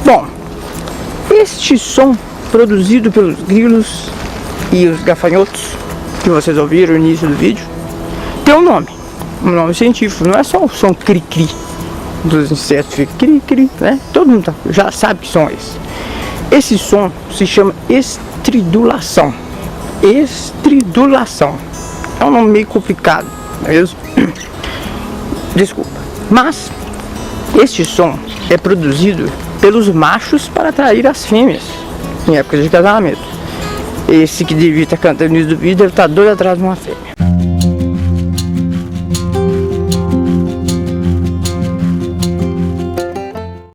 Bom, este som produzido pelos grilos e os gafanhotos que vocês ouviram no início do vídeo tem um nome científico, não é só o som cri-cri dos insetos, fica cri-cri, né? Todo mundo já sabe que som é esse. Esse som se chama estridulação. Estridulação. É um nome meio complicado, não é mesmo? Desculpa. Mas este som é produzido pelos machos para atrair as fêmeas em época de casamento. Esse que devia estar cantando isso do vídeo deve estar doido atrás de uma fêmea.